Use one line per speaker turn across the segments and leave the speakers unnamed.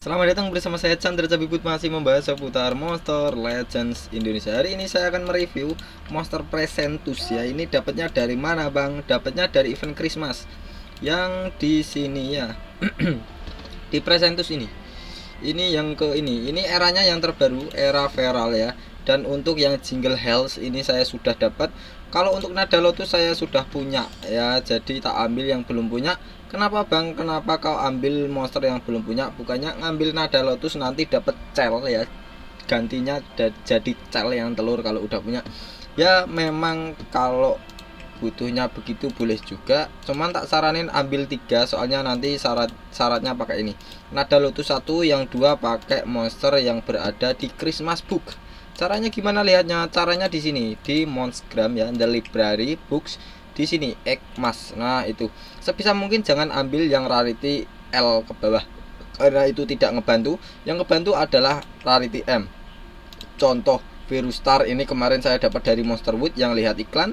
Selamat datang bersama saya Chandra Cabibut, masih membahas seputar Monster Legends Indonesia. Hari ini saya akan mereview Monster Presentus ya. Ini dapatnya dari mana, Bang? Dapatnya dari event Christmas. Yang di sini ya. Di Presentus ini. Ini yang ke ini. Ini eranya yang terbaru, era Feral ya. Dan untuk yang Jingle Hells ini saya sudah dapat. Kalau untuk Nada Lotus saya sudah punya ya. Jadi tak ambil yang belum punya. Kenapa, Bang? Kenapa kau ambil monster yang belum punya? Bukannya ngambil Nada Lotus nanti dapat cel ya. Gantinya jadi cel yang telur kalau udah punya. Ya memang kalau butuhnya begitu boleh juga. Cuman tak saranin ambil 3 soalnya nanti syaratnya pakai ini. Nada Lotus 1, yang 2 pakai monster yang berada di Christmas Book. Caranya gimana lihatnya? Caranya di sini di Monsgram ya, The Library Books. Di sini Ekmas. Nah, itu sebisa mungkin jangan ambil yang rarity L ke bawah karena itu tidak ngebantu. Yang ngebantu adalah rarity M. Contoh Virus Star ini kemarin saya dapat dari Monsterwood yang lihat iklan.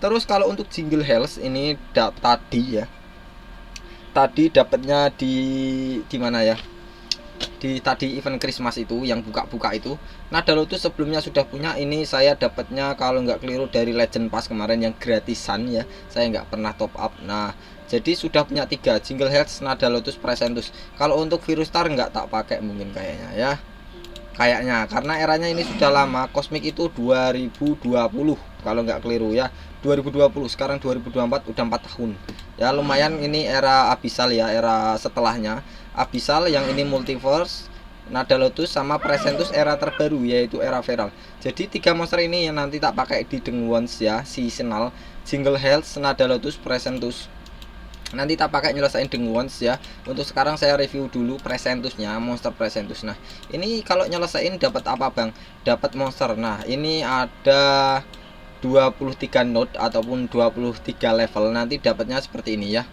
Terus kalau untuk Jingle Hells ini tadi ya. Tadi dapatnya di mana ya? Di tadi event Christmas itu yang buka-buka itu. Nada Lotus sebelumnya sudah punya, ini saya dapatnya kalau nggak keliru dari Legend Pass kemarin yang gratisan ya, saya nggak pernah top up. Nah jadi sudah punya 3 Jingle Heads, Nada Lotus, Presentus. Kalau untuk Virus Star nggak tak pakai mungkin kayaknya ya, kayaknya karena eranya ini sudah lama. Cosmic itu 2020 kalau nggak keliru ya, 2020, sekarang 2024, udah 4 tahun ya, lumayan. Ini era Abyssal ya, era setelahnya Abyssal yang ini Multiverse, Nada Lotus sama Presentus era terbaru yaitu era Feral. Jadi 3 monster ini yang nanti tak pakai di Dengwons ya, seasonal. Jingle Health, Nada Lotus, Presentus nanti tak pakai nyelesain Dengwons ya. Untuk sekarang saya review dulu Presentusnya, monster Presentus. Nah ini kalau nyelesain dapat apa, Bang? Dapat monster. Nah ini ada 23 node ataupun 23 level. Nanti dapatnya seperti ini ya.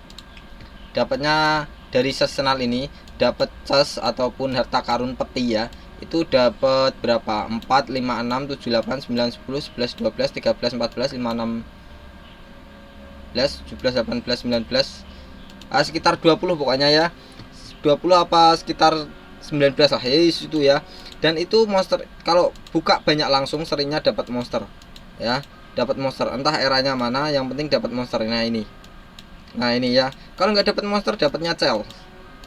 Dapatnya dari seasonal ini dapat chest ataupun harta karun peti ya. Itu dapat berapa? 4, 5, 6, 7, 8, 9, 10, 11, 12, 13, 14, 15, 16, 17, 18, 19, sekitar 20 pokoknya ya. 20 apa sekitar 19 lah ya, itu ya. Dan itu monster kalau buka banyak langsung seringnya dapat monster ya, dapat monster entah eranya mana, yang penting dapat monster. Nah ini, nah ini ya, kalau nggak dapat monster dapatnya cel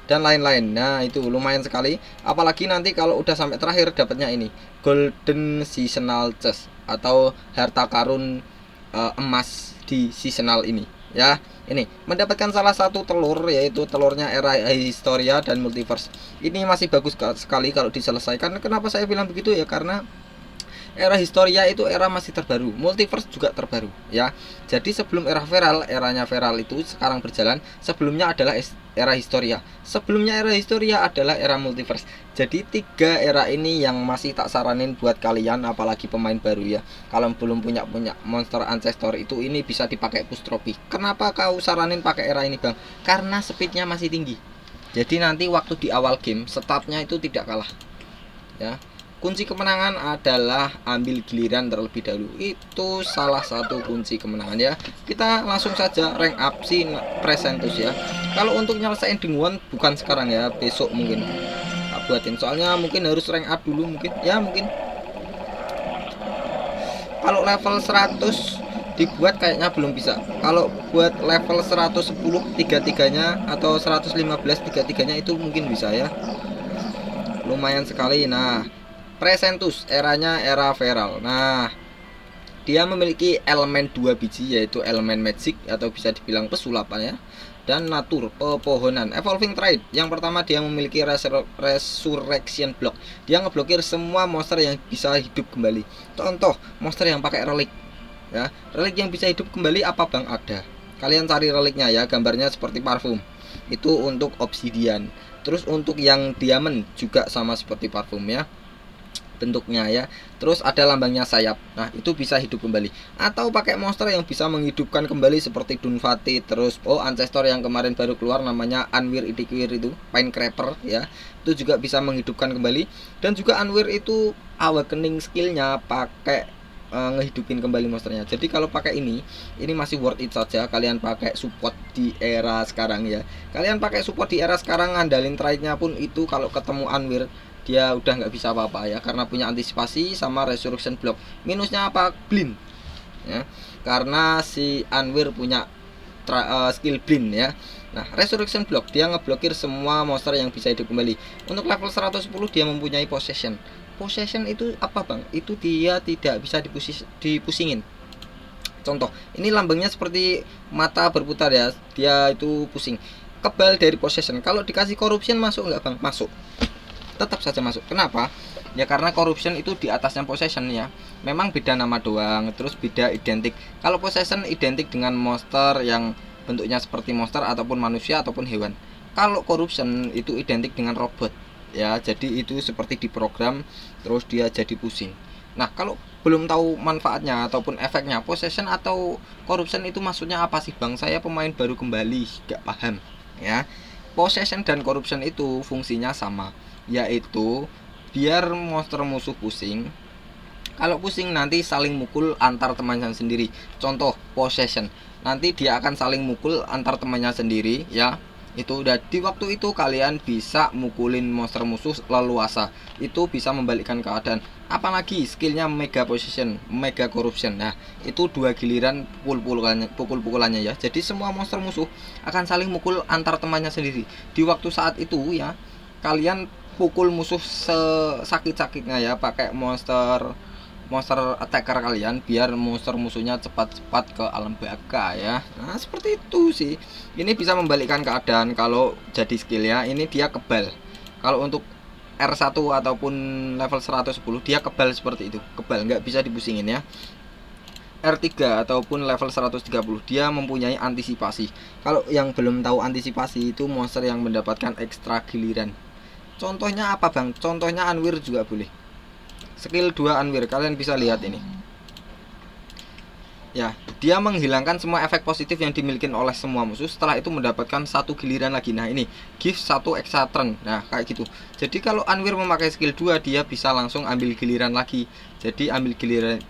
dan lain-lain. Nah itu lumayan sekali, apalagi nanti kalau udah sampai terakhir dapatnya ini golden seasonal chest atau harta karun emas di seasonal ini ya. Ini mendapatkan salah satu telur, yaitu telurnya era Historia dan Multiverse. Ini masih bagus sekali kalau diselesaikan. Kenapa saya bilang begitu ya, karena era Historia itu era masih terbaru, Multiverse juga terbaru ya. Jadi sebelum era Feral, eranya Feral itu sekarang berjalan, sebelumnya adalah era Historia, sebelumnya era Historia adalah era Multiverse. Jadi 3 era ini yang masih tak saranin buat kalian, apalagi pemain baru ya. Kalau belum punya Monster Ancestor itu, ini bisa dipakai push trophy. Kenapa kau saranin pakai era ini, Bang? Karena speednya masih tinggi. Jadi nanti waktu di awal game startnya itu tidak kalah ya. Kunci kemenangan adalah ambil giliran terlebih dahulu. Itu salah satu kunci kemenangan ya. Kita langsung saja rank up si Presentus ya. Kalau untuk nyelesain Dengwon bukan sekarang ya, besok mungkin tak buatin. Soalnya mungkin harus rank up dulu mungkin. Ya mungkin. Kalau level 100 dibuat kayaknya belum bisa. Kalau buat level 110 tiga-tiganya atau 115 tiga-tiganya itu mungkin bisa ya. Lumayan sekali. Nah, Presentus eranya era Feral. Nah, dia memiliki elemen 2 biji, yaitu elemen magic atau bisa dibilang pesulapan ya, dan natur pepohonan. Evolving trait yang pertama, dia memiliki resurrection block. Dia ngeblokir semua monster yang bisa hidup kembali. Contoh monster yang pakai relik ya. Relik yang bisa hidup kembali apa, Bang? Ada. Kalian cari reliknya ya, gambarnya seperti parfum. Itu untuk obsidian. Terus untuk yang diamond juga sama seperti parfum ya bentuknya ya. Terus ada lambangnya sayap. Nah itu bisa hidup kembali. Atau pakai monster yang bisa menghidupkan kembali seperti Dunfati. Terus Ancestor yang kemarin baru keluar namanya Anwir Idikwir itu, Pinecrapper ya, itu juga bisa menghidupkan kembali. Dan juga Anwir itu awakening skillnya pakai ngehidupin kembali monsternya. Jadi kalau pakai ini masih worth it saja kalian pakai support di era sekarang ya. Kalian pakai support di era sekarang, ngandalin trade-nya pun itu kalau ketemu Anwir dia udah nggak bisa apa-apa ya, karena punya antisipasi sama resurrection block. Minusnya apa? Blind ya, karena si Anwir punya skill blind ya. Nah, resurrection block dia ngeblokir semua monster yang bisa hidup kembali. Untuk level 110 dia mempunyai possession. Possession itu apa bang? Itu dia tidak bisa dipusingin. Contoh, ini lambangnya seperti mata berputar ya, dia itu pusing. Kebal dari possession. Kalau dikasih corruption masuk nggak bang? Masuk, tetap saja masuk. Kenapa? Ya karena corruption itu di atasnya possession ya. Memang beda nama doang, terus beda identik. Kalau possession identik dengan monster yang bentuknya seperti monster ataupun manusia ataupun hewan. Kalau corruption itu identik dengan robot ya. Jadi itu seperti diprogram terus dia jadi pusing. Nah, kalau belum tahu manfaatnya ataupun efeknya possession atau corruption itu maksudnya apa sih bang? Saya pemain baru kembali, gak paham ya. Possession dan corruption itu fungsinya sama, yaitu biar monster musuh pusing. Kalau pusing nanti saling mukul antar temannya sendiri. Contoh possession, nanti dia akan saling mukul antar temannya sendiri ya. Itu udah di waktu itu kalian bisa mukulin monster musuh leluasa. Itu bisa membalikkan keadaan. Apalagi skillnya mega possession, mega corruption. Nah, itu 2 giliran pukul-pukulannya ya. Jadi semua monster musuh akan saling mukul antar temannya sendiri. Di waktu saat itu ya, kalian pukul musuh sesakit-sakitnya ya, pakai monster attacker kalian biar monster musuhnya cepat-cepat ke alam baka ya. Nah, seperti itu sih. Ini bisa membalikkan keadaan kalau jadi skillnya ini dia kebal. Kalau untuk R1 ataupun level 110 dia kebal seperti itu. Kebal, nggak bisa dipusingin ya. R3 ataupun level 130 dia mempunyai antisipasi. Kalau yang belum tahu antisipasi itu monster yang mendapatkan ekstra giliran. Contohnya apa bang? Contohnya Anwir juga boleh. Skill 2 Anwir, kalian bisa lihat ini. Ya, dia menghilangkan semua efek positif yang dimiliki oleh semua musuh. Setelah itu mendapatkan 1 giliran lagi. Nah ini, give 1 extra turn. Nah kayak gitu. Jadi kalau Anwir memakai skill 2 dia bisa langsung ambil giliran lagi. Jadi ambil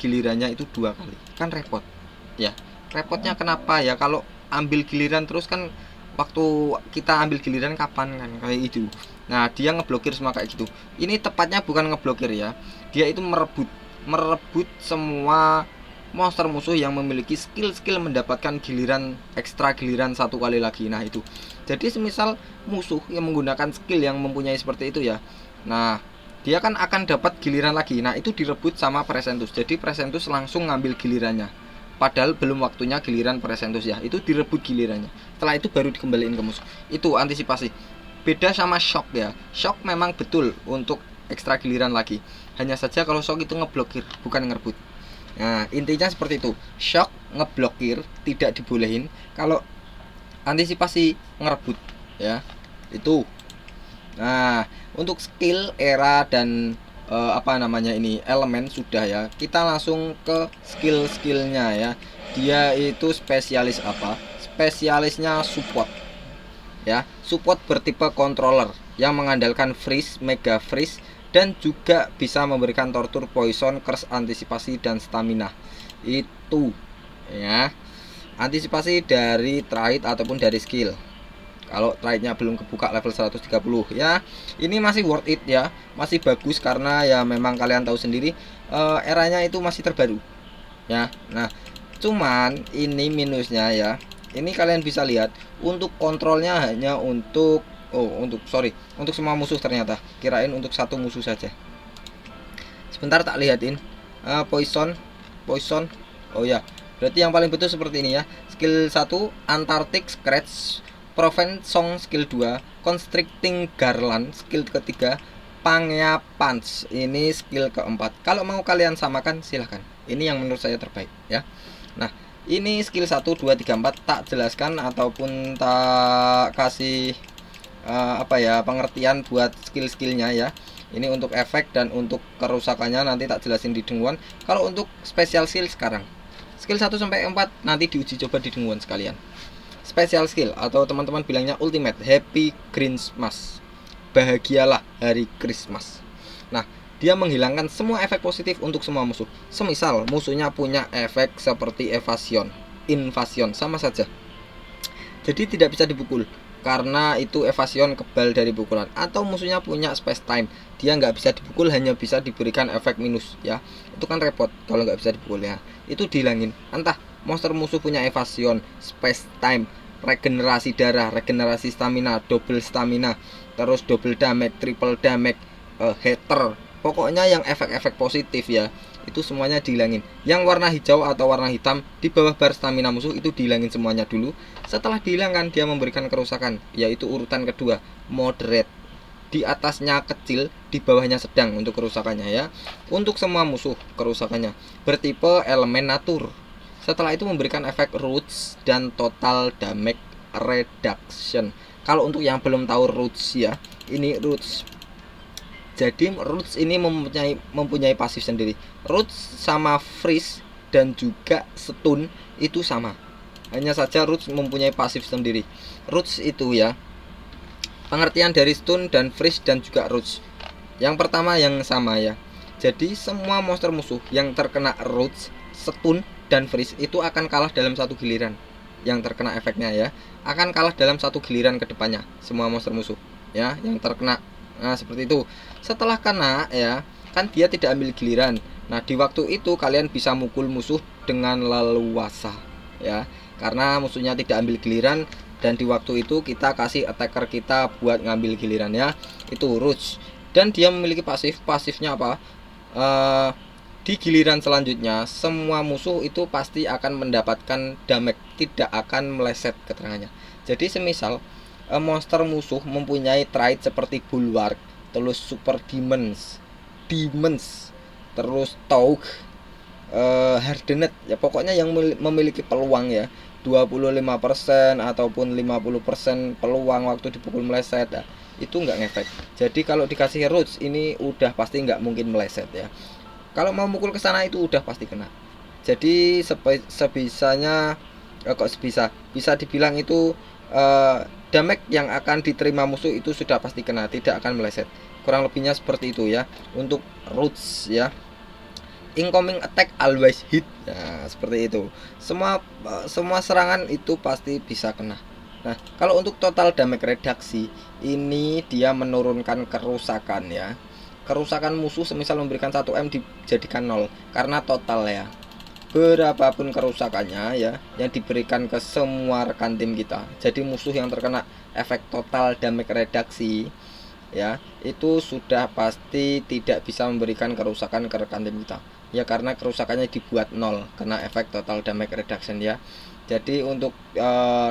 gilirannya itu 2 kali. Kan repot. Ya, repotnya kenapa ya? Kalau ambil giliran terus kan waktu kita ambil giliran kapan kan kayak itu. Nah dia ngeblokir semua kayak gitu. Ini tepatnya bukan ngeblokir ya, dia itu merebut semua monster musuh yang memiliki skill mendapatkan giliran ekstra giliran 1 kali lagi. Nah itu, jadi semisal musuh yang menggunakan skill yang mempunyai seperti itu ya, nah dia kan akan dapat giliran lagi. Nah itu direbut sama Presentus. Jadi Presentus langsung ngambil gilirannya, padahal belum waktunya giliran Presentus ya. Itu direbut gilirannya, setelah itu baru dikembaliin ke musuh. Itu antisipasi. Beda sama shock ya. Shock memang betul untuk ekstra giliran lagi. Hanya saja kalau shock itu ngeblokir, bukan ngerebut. Nah intinya seperti itu. Shock ngeblokir, tidak dibolehin. Kalau antisipasi ngerebut ya. Itu. Nah untuk skill, era dan apa namanya ini elemen sudah ya. Kita langsung ke skill-skillnya ya. Dia itu spesialis apa? Spesialisnya support ya. Support bertipe controller yang mengandalkan freeze, mega freeze, dan juga bisa memberikan torture, poison, curse, antisipasi, dan stamina. Itu ya, antisipasi dari trait ataupun dari skill. Kalau trade-nya belum kebuka level 130 ya, ini masih worth it ya, masih bagus karena ya memang kalian tahu sendiri eranya itu masih terbaru ya. Nah cuman ini minusnya ya, ini kalian bisa lihat untuk kontrolnya hanya untuk untuk semua musuh. Ternyata kirain untuk 1 musuh saja. Sebentar tak lihatin. Poison. Oh ya, berarti yang paling betul seperti ini ya. Skill 1 Antarctic Scratch, Proven Song skill 2, Constricting Garland skill ketiga, Pangea Punch ini skill keempat. Kalau mau kalian samakan silahkan. Ini yang menurut saya terbaik ya. Nah ini skill 1, 2, 3, 4 tak jelaskan ataupun tak kasih pengertian buat skill-skillnya ya. Ini untuk efek dan untuk kerusakannya nanti tak jelasin di denguan. Kalau untuk special skill sekarang, skill 1 sampai 4 nanti diuji coba di denguan sekalian. Special skill atau teman-teman bilangnya ultimate, Happy Christmas, bahagialah hari Christmas. Nah dia menghilangkan semua efek positif untuk semua musuh. Semisal musuhnya punya efek seperti evasion, invasion, sama saja. Jadi tidak bisa dipukul karena itu evasion kebal dari pukulan. Atau musuhnya punya space time, dia nggak bisa dipukul, hanya bisa diberikan efek minus ya. Itu kan repot kalau nggak bisa dipukul ya. Itu dihilangin. Entah monster musuh punya evasion, space time, regenerasi darah, regenerasi stamina, double stamina, terus double damage, triple damage, hater. Pokoknya yang efek-efek positif ya, itu semuanya dihilangin. Yang warna hijau atau warna hitam di bawah bar stamina musuh itu dihilangin semuanya dulu. Setelah dihilangkan, dia memberikan kerusakan, yaitu urutan kedua, moderate. Di atasnya kecil, di bawahnya sedang untuk kerusakannya ya. Untuk semua musuh kerusakannya bertipe elemen natur. Setelah itu memberikan efek roots dan total damage reduction. Kalau untuk yang belum tahu roots ya, ini roots. Jadi roots ini mempunyai pasif sendiri. Roots sama freeze dan juga stun itu sama. Hanya saja roots mempunyai pasif sendiri. Roots itu ya, pengertian dari stun dan freeze dan juga roots. Yang pertama yang sama ya. Jadi semua monster musuh yang terkena roots, stun dan freeze itu akan kalah dalam satu giliran. Yang terkena efeknya ya, akan kalah dalam satu giliran ke depannya. Semua monster musuh ya yang terkena. Nah, seperti itu. Setelah kena ya, kan dia tidak ambil giliran. Nah, di waktu itu kalian bisa mukul musuh dengan leluasa ya. Karena musuhnya tidak ambil giliran, dan di waktu itu kita kasih attacker kita buat ngambil giliran ya. Itu roots. Dan dia memiliki pasif. Pasifnya apa? Di giliran selanjutnya semua musuh itu pasti akan mendapatkan damage, tidak akan meleset keterangannya. Jadi semisal monster musuh mempunyai trait seperti bulwark, terus super demons, terus Taug, hardened ya, pokoknya yang memiliki peluang ya 25% ataupun 50% peluang waktu dipukul meleset ya, itu nggak ngefek. Jadi kalau dikasih roots ini udah pasti nggak mungkin meleset ya. Kalau mau mukul ke sana itu udah pasti kena. Jadi sebisanya bisa dibilang itu damage yang akan diterima musuh itu sudah pasti kena, tidak akan meleset. Kurang lebihnya seperti itu ya untuk roots ya. Incoming attack always hit. Nah, seperti itu. Semua serangan itu pasti bisa kena. Nah, kalau untuk total damage reduksi, ini dia menurunkan kerusakan ya. Kerusakan musuh semisal memberikan 1M dijadikan 0 karena total ya. Berapapun kerusakannya ya yang diberikan ke semua rekan tim kita. Jadi musuh yang terkena efek total damage reduksi ya, itu sudah pasti tidak bisa memberikan kerusakan ke rekan tim kita. Ya karena kerusakannya dibuat 0 kena efek total damage reduction ya. Jadi untuk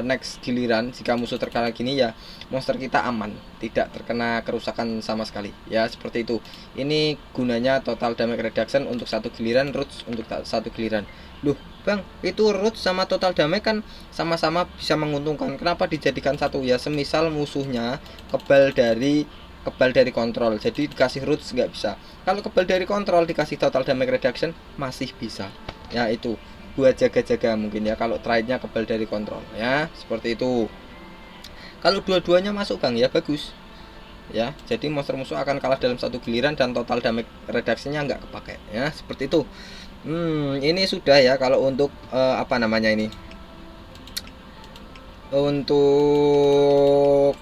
next giliran jika musuh terkena gini ya, monster kita aman, tidak terkena kerusakan sama sekali ya, seperti itu. Ini gunanya total damage reduction untuk satu giliran, roots untuk satu giliran. Loh bang, itu roots sama total damage kan sama-sama bisa menguntungkan, kenapa dijadikan satu ya? Semisal musuhnya kebal dari kontrol, jadi dikasih roots nggak bisa. Kalau kebal dari kontrol dikasih total damage reduction masih bisa ya. Itu buat jaga-jaga mungkin ya, kalau traitnya kebal dari kontrol ya, seperti itu. Kalau dua-duanya masuk bang ya bagus ya, jadi monster musuh akan kalah dalam satu giliran dan total damage reduksinya nggak kepake ya, seperti itu. Ini sudah ya kalau untuk apa namanya ini, untuk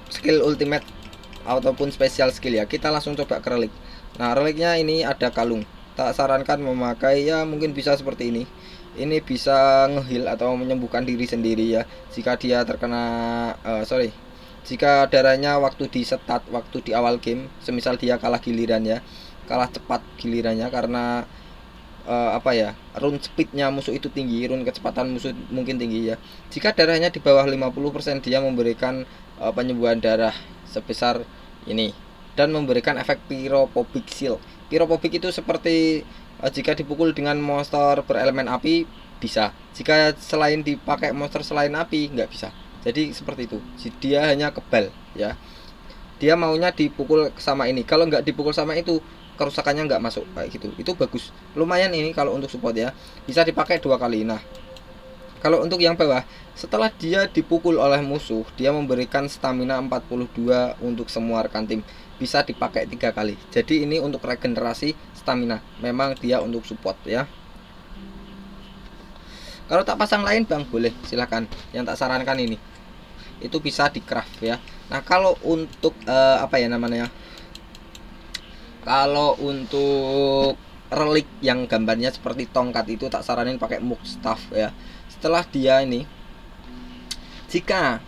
skill ultimate ataupun special skill ya. Kita langsung coba ke relik. Nah, reliknya ini ada kalung. Tak sarankan memakai ya, mungkin bisa seperti ini. Ini bisa ngeheal atau menyembuhkan diri sendiri ya. Jika dia terkena jika darahnya waktu di stat, waktu di awal game, semisal dia kalah giliran ya, kalah cepat gilirannya karena rune speednya musuh itu tinggi, rune kecepatan musuh mungkin tinggi ya. Jika darahnya di bawah 50%, dia memberikan penyembuhan darah sebesar ini dan memberikan efek pyrophobic shield. Pyrophobic itu seperti jika dipukul dengan monster berelemen api bisa, jika selain dipakai monster selain api nggak bisa. Jadi seperti itu, dia hanya kebal ya, dia maunya dipukul sama ini. Kalau nggak dipukul sama itu, kerusakannya nggak masuk kayak gitu. Itu bagus, lumayan ini kalau untuk support ya, bisa dipakai 2 kali. Nah, kalau untuk yang bawah, setelah dia dipukul oleh musuh, dia memberikan stamina 42 untuk semua rekan tim. bisa dipakai 3 kali. Jadi ini untuk regenerasi stamina, memang dia untuk support ya. Kalau tak pasang lain bang boleh, silahkan. Yang tak sarankan ini, itu bisa di craft ya. Nah kalau untuk apa ya namanya, kalau untuk relik yang gambarnya seperti tongkat itu tak saranin pakai Mugstaff ya. Setelah dia ini, jika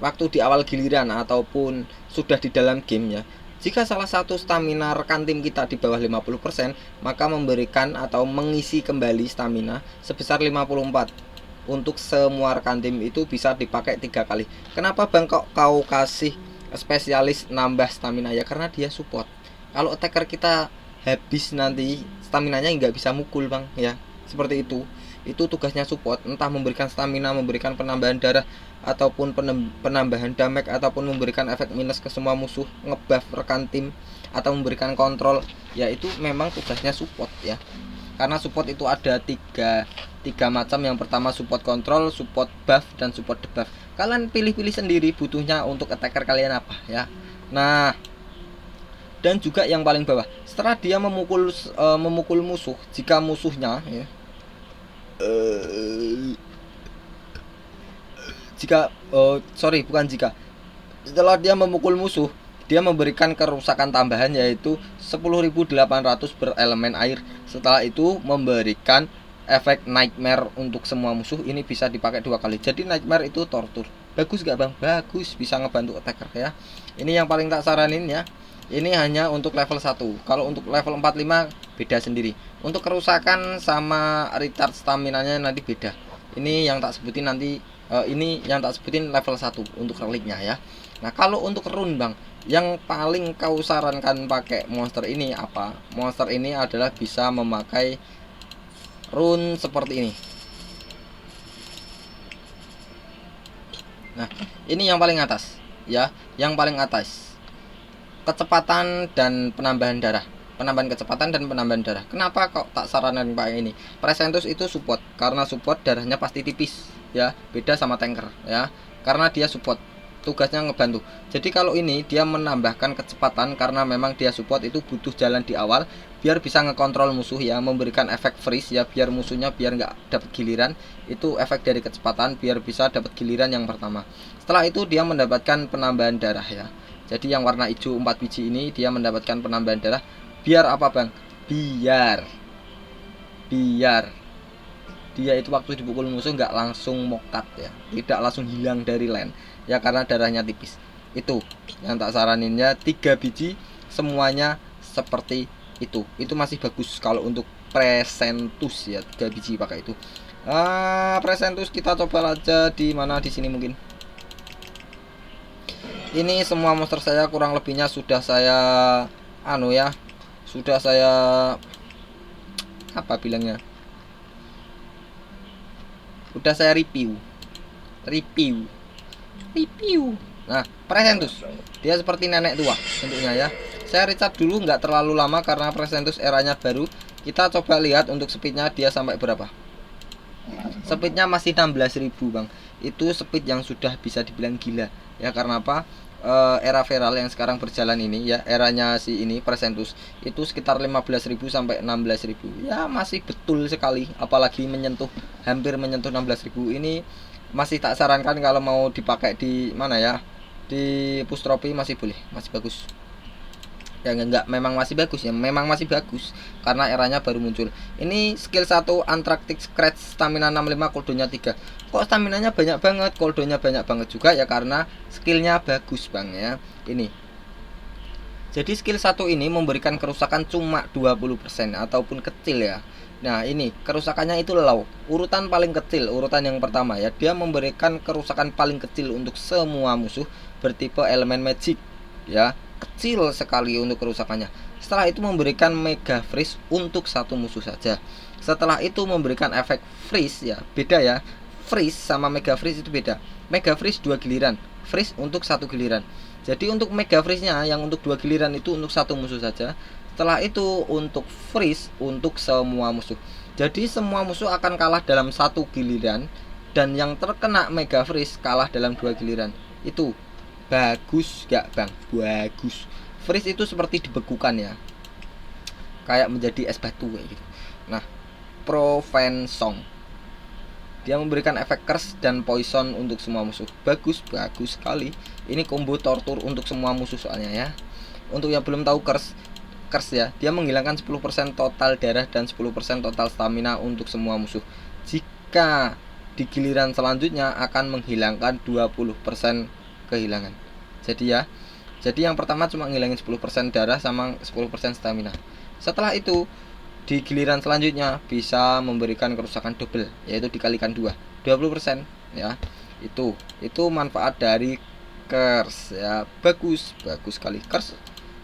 waktu di awal giliran ataupun sudah di dalam game ya, jika salah satu stamina rekan tim kita di bawah 50%, maka memberikan atau mengisi kembali stamina sebesar 54. Untuk semua rekan tim itu bisa dipakai 3 kali. Kenapa bang kok kau kasih spesialis nambah stamina ya? Karena dia support. Kalau attacker kita habis nanti staminanya nggak bisa mukul bang ya, seperti itu. Itu tugasnya support, entah memberikan stamina, memberikan penambahan darah, ataupun penambahan damage, ataupun memberikan efek minus ke semua musuh, ngebuff rekan tim, atau memberikan kontrol. Ya itu memang tugasnya support ya. Karena support itu ada tiga macam. Yang pertama support kontrol, support buff, dan support debuff. Kalian pilih-pilih sendiri butuhnya untuk attacker kalian apa ya. Nah, dan juga yang paling bawah, setelah dia memukul musuh, jika musuhnya ya, setelah dia memukul musuh, dia memberikan kerusakan tambahan yaitu 10.800 per elemen air. Setelah itu memberikan efek nightmare untuk semua musuh. Ini bisa dipakai 2 kali. Jadi nightmare itu tortur. Bagus gak bang? Bagus, bisa ngebantu attacker ya. Ini yang paling tak saranin ya. Ini hanya untuk level 1. Kalau untuk level 45 beda sendiri. Untuk kerusakan sama retard stamina-nya nanti beda. Ini yang tak sebutin nanti, ini yang tak sebutin level 1 untuk reliknya ya. Nah, kalau untuk rune bang, yang paling kau sarankan pakai monster ini apa? Monster ini adalah bisa memakai rune seperti ini. Nah, ini yang paling atas ya, yang paling atas. Kecepatan dan penambahan darah. Penambahan kecepatan dan penambahan darah. Kenapa kok tak saranin pakai ini? Presentus itu support, karena support darahnya pasti tipis ya, beda sama tanker ya. Karena dia support, tugasnya ngebantu. Jadi kalau ini dia menambahkan kecepatan, karena memang dia support itu butuh jalan di awal biar bisa ngekontrol musuh ya, memberikan efek freeze ya, biar musuhnya biar nggak dapat giliran. Itu efek dari kecepatan biar bisa dapat giliran yang pertama. Setelah itu dia mendapatkan penambahan darah ya. Jadi yang warna hijau 4 biji ini dia mendapatkan penambahan darah. Biar apa bang? Biar dia itu waktu dipukul musuh nggak langsung mokat ya, tidak langsung hilang dari lane ya, karena darahnya tipis. Itu yang tak saraninnya 3 biji semuanya seperti itu. Itu masih bagus kalau untuk Presentus ya, 3 biji pakai itu. Presentus kita coba aja di mana, di sini mungkin. Ini semua monster saya kurang lebihnya sudah saya sudah saya apa bilangnya, udah saya review. Nah, Presentus dia seperti nenek tua bentuknya ya. Saya recap dulu, nggak terlalu lama karena Presentus eranya baru. Kita coba lihat untuk speednya dia sampai berapa. Speednya masih 16.000 bang. Itu speed yang sudah bisa dibilang gila ya. Karena apa? Era viral yang sekarang berjalan ini ya, eranya si ini Presentus itu sekitar 15.000 sampai 16.000 ya, masih betul sekali. Apalagi hampir menyentuh 16.000. Ini masih tak sarankan kalau mau dipakai di mana ya, di push trophy masih boleh, masih bagus ya. Enggak, memang masih bagus ya, memang masih bagus karena eranya baru muncul. Ini skill 1 Antarctic Scratch, stamina 65, koldonya 3. Kok staminanya banyak banget, koldonya banyak banget juga ya, karena skillnya bagus bang ya. Ini jadi skill 1 ini memberikan kerusakan cuma 20% ataupun kecil ya. Nah ini kerusakannya itu low, urutan paling kecil, urutan yang pertama ya. Dia memberikan kerusakan paling kecil untuk semua musuh bertipe elemen magic ya, kecil sekali untuk kerusakannya. Setelah itu memberikan mega freeze untuk satu musuh saja. Setelah itu memberikan efek freeze ya, beda ya. Freeze sama mega freeze itu beda. Mega freeze 2 giliran, freeze untuk 1 giliran. Jadi untuk mega freeze nya yang untuk 2 giliran itu untuk satu musuh saja. Setelah itu untuk freeze untuk semua musuh. Jadi semua musuh akan kalah dalam 1 giliran, dan yang terkena mega freeze kalah dalam 2 giliran. Itu bagus gak bang? Bagus. Freeze itu seperti dibekukan ya, kayak menjadi es batu kayak gitu. Nah, Provensong, dia memberikan efek curse dan poison untuk semua musuh. Bagus sekali. Ini combo tortur untuk semua musuh soalnya ya. Untuk yang belum tahu curse ya, dia menghilangkan 10% total darah dan 10% total stamina untuk semua musuh. Jika di giliran selanjutnya akan menghilangkan 20% kehilangan. Jadi yang pertama cuma ngilangin 10% darah sama 10% stamina. Setelah itu di giliran selanjutnya bisa memberikan kerusakan double, yaitu dikalikan 20% ya. Itu manfaat dari curse ya. Bagus sekali. Curse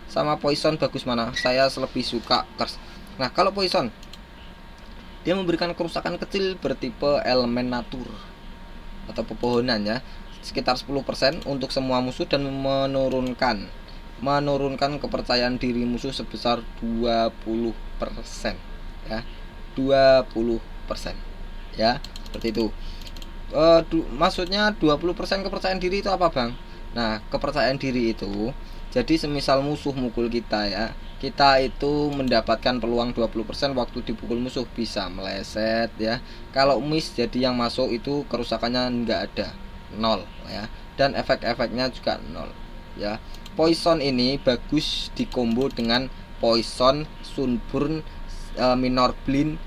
sama poison bagus mana? Saya lebih suka curse. Nah, kalau poison dia memberikan kerusakan kecil bertipe elemen natur atau pepohonan ya, sekitar 10% untuk semua musuh dan menurunkan kepercayaan diri musuh sebesar 20% ya. 20% ya, seperti itu. Maksudnya 20% kepercayaan diri itu apa, Bang? Nah, kepercayaan diri itu jadi semisal musuh mukul kita ya, kita itu mendapatkan peluang 20% waktu dipukul musuh bisa meleset ya. Kalau miss jadi yang masuk itu kerusakannya nggak ada, 0 ya. Dan efek-efeknya juga 0 ya. Poison ini bagus dikombo dengan poison, sunburn, minor blind,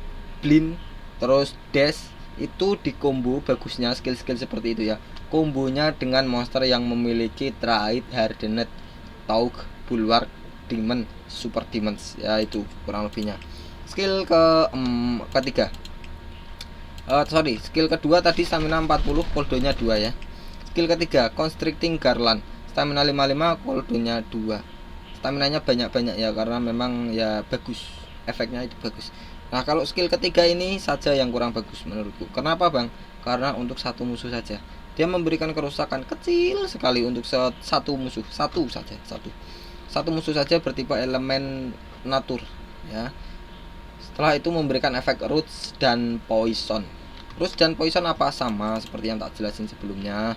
terus dash. Itu dikombo bagusnya skill-skill seperti itu ya. Kombonya dengan monster yang memiliki trait, hardened, taug, bulwark, demon, super demons ya, itu kurang lebihnya. Skill ketiga, skill kedua tadi stamina 40, koldonya 2 ya. Skill ketiga constricting garland, stamina 55, koldonya 2. Staminanya banyak-banyak ya, karena memang ya bagus, efeknya itu bagus. Nah, kalau skill ketiga ini saja yang kurang bagus menurutku. Kenapa, Bang? Karena untuk satu musuh saja. Dia memberikan kerusakan kecil sekali untuk satu musuh, satu musuh saja bertipe elemen natur ya. Setelah itu memberikan efek roots dan poison. Roots dan poison apa? Sama seperti yang tak jelasin sebelumnya.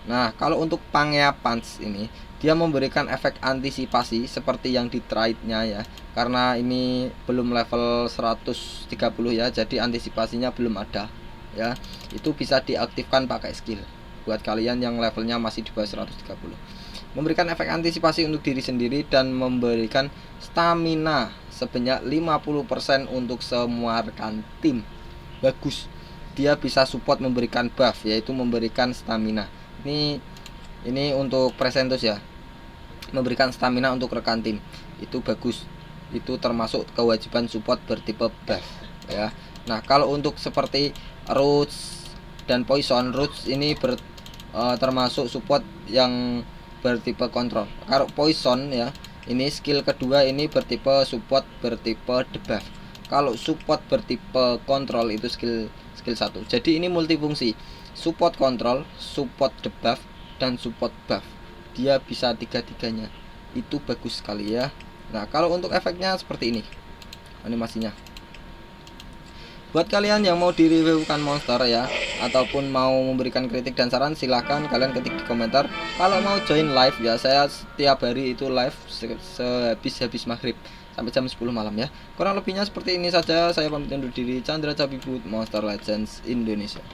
Nah, kalau untuk Pangea Punch ini dia memberikan efek antisipasi seperti yang di trade-nya ya. Karena ini belum level 130 ya, jadi antisipasinya belum ada ya. Itu bisa diaktifkan pakai skill buat kalian yang levelnya masih di bawah 130. Memberikan efek antisipasi untuk diri sendiri dan memberikan stamina sebanyak 50% untuk semua rekan tim. Bagus. Dia bisa support memberikan buff, yaitu memberikan stamina. Ini untuk Presentus ya, memberikan stamina untuk rekan tim. Itu bagus. Itu termasuk kewajiban support bertipe buff ya. Nah, kalau untuk seperti Roots dan Poison, Roots ini termasuk support yang bertipe kontrol. Kalau Poison ya, ini skill kedua ini bertipe support bertipe debuff. Kalau support bertipe kontrol itu skill 1. Jadi ini multifungsi. Support kontrol, support debuff, dan support buff. Dia bisa tiga-tiganya. Itu bagus sekali ya. Nah, kalau untuk efeknya seperti ini animasinya. Buat kalian yang mau di-reviewkan monster ya, ataupun mau memberikan kritik dan saran, silahkan kalian ketik di komentar. Kalau mau join live ya, saya setiap hari itu live sehabis maghrib sampai jam 10 malam ya. Kurang lebihnya seperti ini saja. Saya pamit undur diri. Chandra Cabibut, Monster Legends Indonesia.